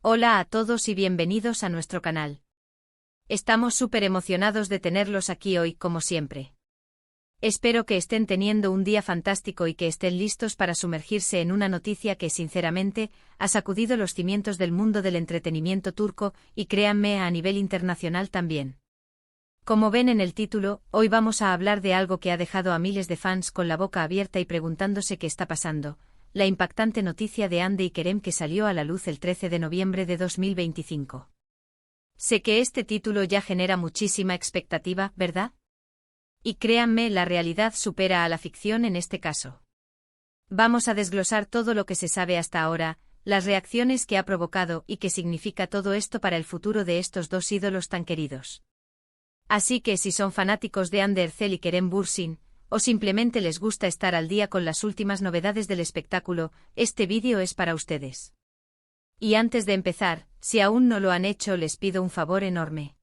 Hola a todos y bienvenidos a nuestro canal. Estamos súper emocionados de tenerlos aquí hoy como siempre. Espero que estén teniendo un día fantástico y que estén listos para sumergirse en una noticia que sinceramente ha sacudido los cimientos del mundo del entretenimiento turco y créanme a nivel internacional también. Como ven en el título, hoy vamos a hablar de algo que ha dejado a miles de fans con la boca abierta y preguntándose qué está pasando. La impactante noticia de Hande y Kerem que salió a la luz el 13 de noviembre de 2025. Sé que este título ya genera muchísima expectativa, ¿verdad? Y créanme, la realidad supera a la ficción en este caso. Vamos a desglosar todo lo que se sabe hasta ahora, las reacciones que ha provocado y qué significa todo esto para el futuro de estos dos ídolos tan queridos. Así que si son fanáticos de Hande Erçel y Kerem Bürsin, o simplemente les gusta estar al día con las últimas novedades del espectáculo, este vídeo es para ustedes. Y antes de empezar, si aún no lo han hecho, les pido un favor enorme.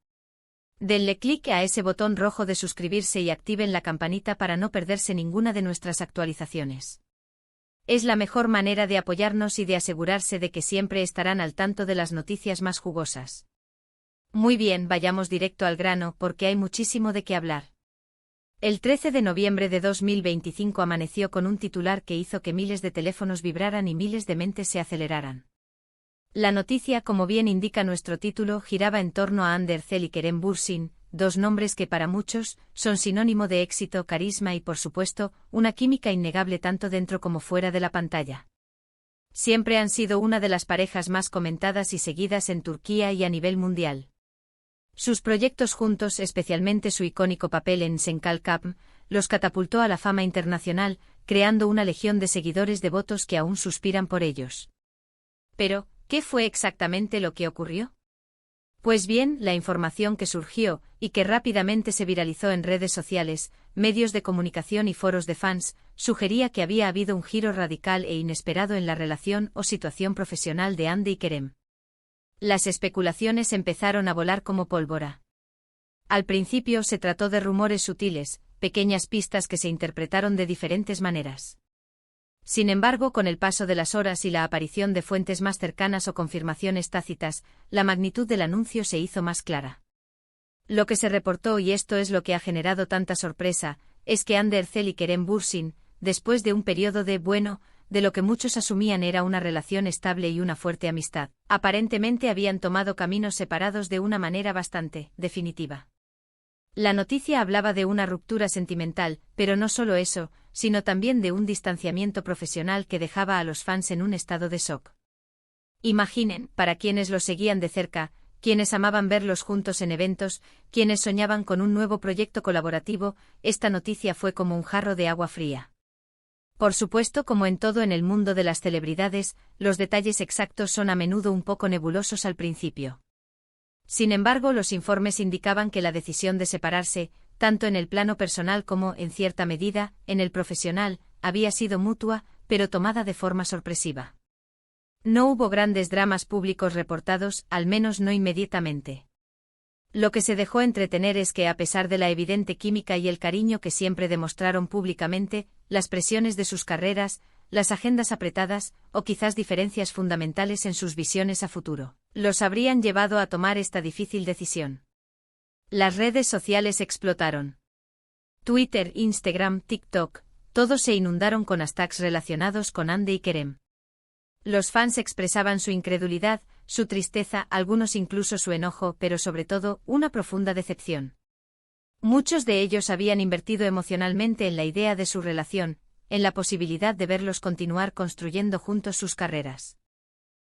Denle clic a ese botón rojo de suscribirse y activen la campanita para no perderse ninguna de nuestras actualizaciones. Es la mejor manera de apoyarnos y de asegurarse de que siempre estarán al tanto de las noticias más jugosas. Muy bien, vayamos directo al grano porque hay muchísimo de qué hablar. El 13 de noviembre de 2025 amaneció con un titular que hizo que miles de teléfonos vibraran y miles de mentes se aceleraran. La noticia, como bien indica nuestro título, giraba en torno a Hande Erçel y Kerem Bürsin, dos nombres que para muchos son sinónimo de éxito, carisma y, por supuesto, una química innegable tanto dentro como fuera de la pantalla. Siempre han sido una de las parejas más comentadas y seguidas en Turquía y a nivel mundial. Sus proyectos juntos, especialmente su icónico papel en Senkal Kapm, los catapultó a la fama internacional, creando una legión de seguidores devotos que aún suspiran por ellos. Pero, ¿qué fue exactamente lo que ocurrió? Pues bien, la información que surgió, y que rápidamente se viralizó en redes sociales, medios de comunicación y foros de fans, sugería que había habido un giro radical e inesperado en la relación o situación profesional de Hande y Kerem. Las especulaciones empezaron a volar como pólvora. Al principio se trató de rumores sutiles, pequeñas pistas que se interpretaron de diferentes maneras. Sin embargo, con el paso de las horas y la aparición de fuentes más cercanas o confirmaciones tácitas, la magnitud del anuncio se hizo más clara. Lo que se reportó, y esto es lo que ha generado tanta sorpresa, es que Hande Erçel y Kerem Bürsin, después de un periodo de lo que muchos asumían era una relación estable y una fuerte amistad, aparentemente habían tomado caminos separados de una manera bastante definitiva. La noticia hablaba de una ruptura sentimental, pero no solo eso, sino también de un distanciamiento profesional que dejaba a los fans en un estado de shock. Imaginen, para quienes los seguían de cerca, quienes amaban verlos juntos en eventos, quienes soñaban con un nuevo proyecto colaborativo, esta noticia fue como un jarro de agua fría. Por supuesto, como en todo en el mundo de las celebridades, los detalles exactos son a menudo un poco nebulosos al principio. Sin embargo, los informes indicaban que la decisión de separarse, tanto en el plano personal como, en cierta medida, en el profesional, había sido mutua, pero tomada de forma sorpresiva. No hubo grandes dramas públicos reportados, al menos no inmediatamente. Lo que se dejó entretener es que a pesar de la evidente química y el cariño que siempre demostraron públicamente, las presiones de sus carreras, las agendas apretadas, o quizás diferencias fundamentales en sus visiones a futuro, los habrían llevado a tomar esta difícil decisión. Las redes sociales explotaron. Twitter, Instagram, TikTok, todos se inundaron con hashtags relacionados con Hande y Kerem. Los fans expresaban su incredulidad, su tristeza, algunos incluso su enojo, pero sobre todo, una profunda decepción. Muchos de ellos habían invertido emocionalmente en la idea de su relación, en la posibilidad de verlos continuar construyendo juntos sus carreras.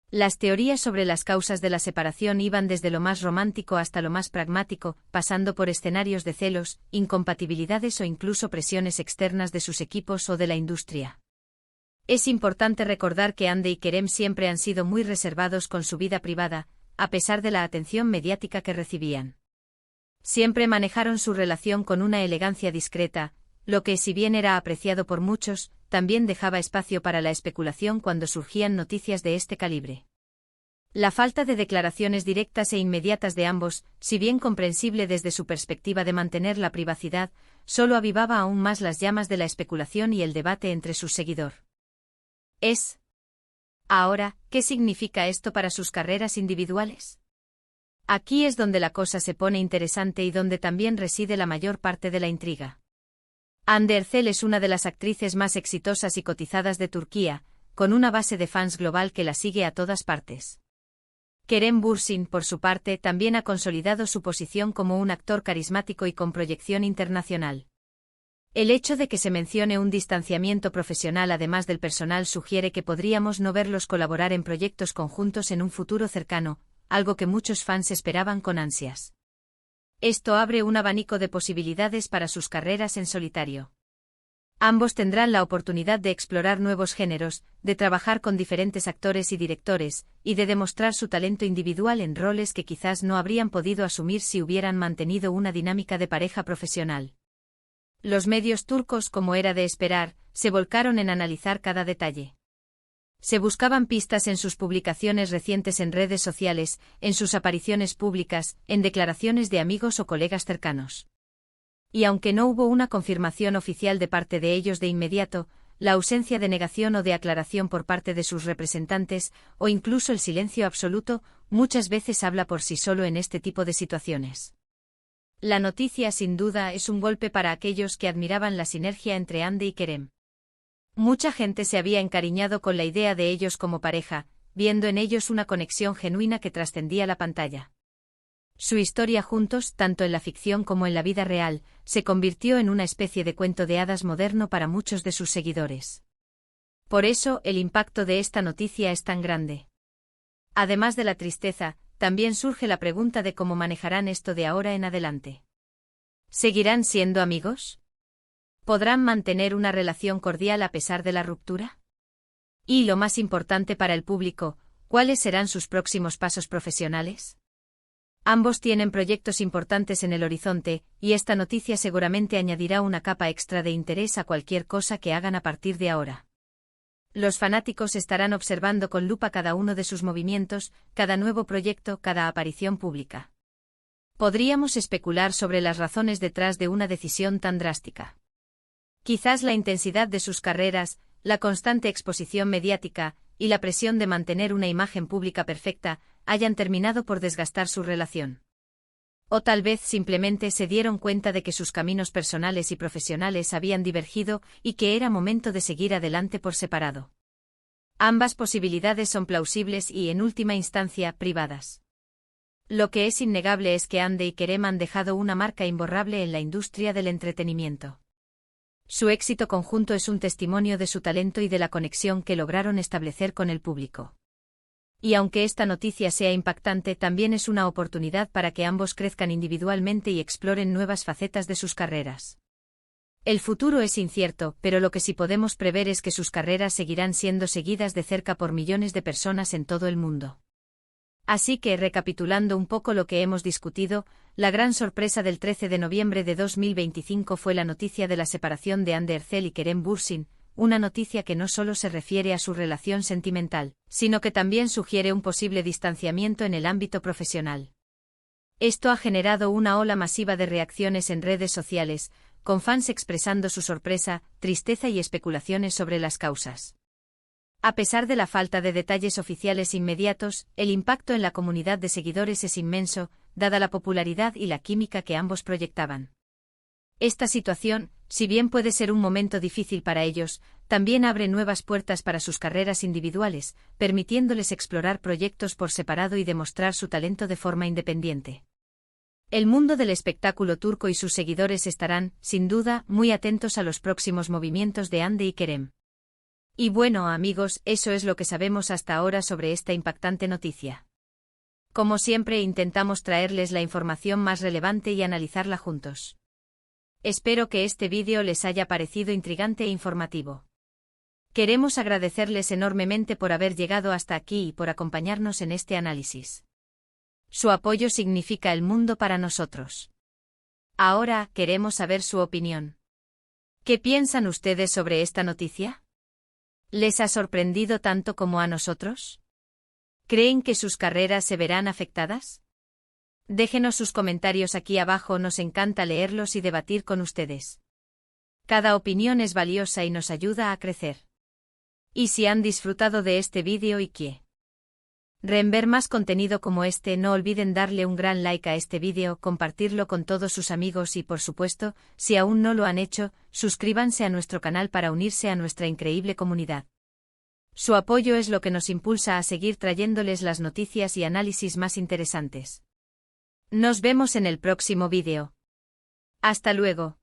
Las teorías sobre las causas de la separación iban desde lo más romántico hasta lo más pragmático, pasando por escenarios de celos, incompatibilidades o incluso presiones externas de sus equipos o de la industria. Es importante recordar que Hande y Kerem siempre han sido muy reservados con su vida privada, a pesar de la atención mediática que recibían. Siempre manejaron su relación con una elegancia discreta, lo que, si bien era apreciado por muchos, también dejaba espacio para la especulación cuando surgían noticias de este calibre. La falta de declaraciones directas e inmediatas de ambos, si bien comprensible desde su perspectiva de mantener la privacidad, solo avivaba aún más las llamas de la especulación y el debate entre sus seguidores. Es Ahora, ¿qué significa esto para sus carreras individuales? Aquí es donde la cosa se pone interesante y donde también reside la mayor parte de la intriga. Hande Erçel es una de las actrices más exitosas y cotizadas de Turquía, con una base de fans global que la sigue a todas partes. Kerem Bürsin, por su parte, también ha consolidado su posición como un actor carismático y con proyección internacional. El hecho de que se mencione un distanciamiento profesional además del personal sugiere que podríamos no verlos colaborar en proyectos conjuntos en un futuro cercano, algo que muchos fans esperaban con ansias. Esto abre un abanico de posibilidades para sus carreras en solitario. Ambos tendrán la oportunidad de explorar nuevos géneros, de trabajar con diferentes actores y directores, y de demostrar su talento individual en roles que quizás no habrían podido asumir si hubieran mantenido una dinámica de pareja profesional. Los medios turcos, como era de esperar, se volcaron en analizar cada detalle. Se buscaban pistas en sus publicaciones recientes en redes sociales, en sus apariciones públicas, en declaraciones de amigos o colegas cercanos. Y aunque no hubo una confirmación oficial de parte de ellos de inmediato, la ausencia de negación o de aclaración por parte de sus representantes, o incluso el silencio absoluto, muchas veces habla por sí solo en este tipo de situaciones. La noticia sin duda es un golpe para aquellos que admiraban la sinergia entre Hande y Kerem. Mucha gente se había encariñado con la idea de ellos como pareja, viendo en ellos una conexión genuina que trascendía la pantalla. Su historia juntos, tanto en la ficción como en la vida real, se convirtió en una especie de cuento de hadas moderno para muchos de sus seguidores. Por eso, el impacto de esta noticia es tan grande. Además de la tristeza, también surge la pregunta de cómo manejarán esto de ahora en adelante. ¿Seguirán siendo amigos? ¿Podrán mantener una relación cordial a pesar de la ruptura? Y lo más importante para el público, ¿cuáles serán sus próximos pasos profesionales? Ambos tienen proyectos importantes en el horizonte, y esta noticia seguramente añadirá una capa extra de interés a cualquier cosa que hagan a partir de ahora. Los fanáticos estarán observando con lupa cada uno de sus movimientos, cada nuevo proyecto, cada aparición pública. Podríamos especular sobre las razones detrás de una decisión tan drástica. Quizás la intensidad de sus carreras, la constante exposición mediática, y la presión de mantener una imagen pública perfecta, hayan terminado por desgastar su relación. O tal vez simplemente se dieron cuenta de que sus caminos personales y profesionales habían divergido y que era momento de seguir adelante por separado. Ambas posibilidades son plausibles y, en última instancia, privadas. Lo que es innegable es que Hande y Kerem han dejado una marca imborrable en la industria del entretenimiento. Su éxito conjunto es un testimonio de su talento y de la conexión que lograron establecer con el público. Y aunque esta noticia sea impactante, también es una oportunidad para que ambos crezcan individualmente y exploren nuevas facetas de sus carreras. El futuro es incierto, pero lo que sí podemos prever es que sus carreras seguirán siendo seguidas de cerca por millones de personas en todo el mundo. Así que, recapitulando un poco lo que hemos discutido, la gran sorpresa del 13 de noviembre de 2025 fue la noticia de la separación de Hande Erçel y Kerem Bürsin, una noticia que no solo se refiere a su relación sentimental, sino que también sugiere un posible distanciamiento en el ámbito profesional. Esto ha generado una ola masiva de reacciones en redes sociales, con fans expresando su sorpresa, tristeza y especulaciones sobre las causas. A pesar de la falta de detalles oficiales inmediatos, el impacto en la comunidad de seguidores es inmenso, dada la popularidad y la química que ambos proyectaban. Esta situación, si bien puede ser un momento difícil para ellos, también abre nuevas puertas para sus carreras individuales, permitiéndoles explorar proyectos por separado y demostrar su talento de forma independiente. El mundo del espectáculo turco y sus seguidores estarán, sin duda, muy atentos a los próximos movimientos de Hande y Kerem. Y bueno, amigos, eso es lo que sabemos hasta ahora sobre esta impactante noticia. Como siempre, intentamos traerles la información más relevante y analizarla juntos. Espero que este vídeo les haya parecido intrigante e informativo. Queremos agradecerles enormemente por haber llegado hasta aquí y por acompañarnos en este análisis. Su apoyo significa el mundo para nosotros. Ahora, queremos saber su opinión. ¿Qué piensan ustedes sobre esta noticia? ¿Les ha sorprendido tanto como a nosotros? ¿Creen que sus carreras se verán afectadas? Déjenos sus comentarios aquí abajo, nos encanta leerlos y debatir con ustedes. Cada opinión es valiosa y nos ayuda a crecer. Y si han disfrutado de este vídeo y quieren ver más contenido como este, no olviden darle un gran like a este vídeo, compartirlo con todos sus amigos y por supuesto, si aún no lo han hecho, suscríbanse a nuestro canal para unirse a nuestra increíble comunidad. Su apoyo es lo que nos impulsa a seguir trayéndoles las noticias y análisis más interesantes. Nos vemos en el próximo vídeo. Hasta luego.